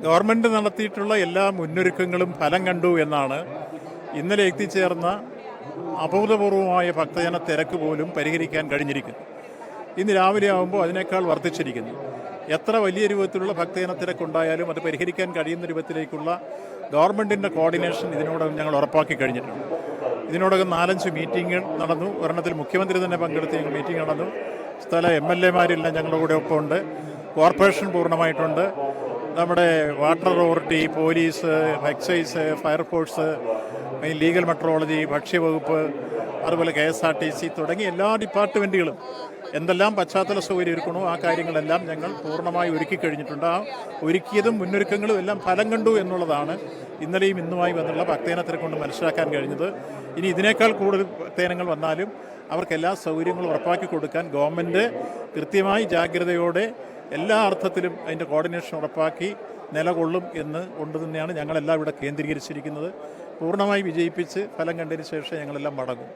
Government നടത്തിയിട്ടുള്ള എല്ലാ മുന്നൊരുക്കങ്ങളും ഫലം കണ്ടു എന്നാണ് ഇന്നലെ എത്തിച്ചേർന്ന അഭൂതപൂർവമായ ഭക്തജന തിരക്ക് പോലും പരിഹരിക്കാൻ കഴിഞ്ഞിരിക്കുന്നു. ഇന്ന് രാവിലെ ആകുമ്പോൾ അതിനേക്കാൾ വർദ്ധിച്ചിരിക്കുന്നു. എത്ര വലിയ രൂപത്തിലുള്ള ഭക്തജന തിരക്കുണ്ടായാലും അത് പരിഹരിക്കാൻ കഴിയുന്ന രൂപത്തിലേക്കുള്ള ഗവൺമെൻറ്റിൻ്റെ കോർഡിനേഷൻ ഇതിനോടകം ഞങ്ങൾ ഉറപ്പാക്കി കഴിഞ്ഞിട്ടുണ്ട്. ഇതിനോടകം 4-5 മീറ്റിങ്ങുകൾ നടന്നു. ഒരെണ്ണത്തിൽ മുഖ്യമന്ത്രി തന്നെ പങ്കെടുത്ത് മീറ്റിംഗ് നടന്നു. സ്ഥല MLA-മാരെല്ലാം ഞങ്ങളുടെ കൂടെ ഒപ്പമുണ്ട്. കോർപ്പറേഷൻ പൂർണ്ണമായിട്ടുണ്ട്. നമ്മുടെ water authority, police, excise, fire force, legal metrology, ഭക്ഷ്യവകുപ്പ്, അതുപോലെ KSRTC തുടങ്ങിയ എല്ലാ ഡിപ്പാർട്ട്മെൻറ്റുകളും എന്തെല്ലാം പശ്ചാത്തല സൗകര്യം ഒരുക്കണോ ആ കാര്യങ്ങളെല്ലാം ഞങ്ങൾ പൂർണ്ണമായി ഒരുക്കി കഴിഞ്ഞിട്ടുണ്ട്. ആ ഒരുക്കിയതും മുന്നൊരുക്കങ്ങളും എല്ലാം ഫലം കണ്ടു എന്നുള്ളതാണ് ഇന്നലെയും ഇന്നുമായി വന്നുള്ള ഭക്തജനത്തിനെ കൊണ്ട് മനസ്സിലാക്കാൻ കഴിഞ്ഞത്. ഇനി ഇതിനേക്കാൾ കൂടുതൽ ഭക്തജനങ്ങൾ വന്നാലും അവർക്ക് എല്ലാ സൗകര്യങ്ങളും ഉറപ്പാക്കി കൊടുക്കാൻ ഗവൺമെൻറ് കൃത്യമായി ജാഗ്രതയോടെ എല്ലാ അർത്ഥത്തിലും അതിൻ്റെ കോർഡിനേഷൻ ഉറപ്പാക്കി നിലകൊള്ളും എന്ന് കൊണ്ട് തന്നെയാണ് ഞങ്ങളെല്ലാം ഇവിടെ കേന്ദ്രീകരിച്ചിരിക്കുന്നത്. പൂർണ്ണമായി വിജയിപ്പിച്ച് ഫലം കണ്ടതിന് ശേഷം ഞങ്ങളെല്ലാം മടങ്ങും.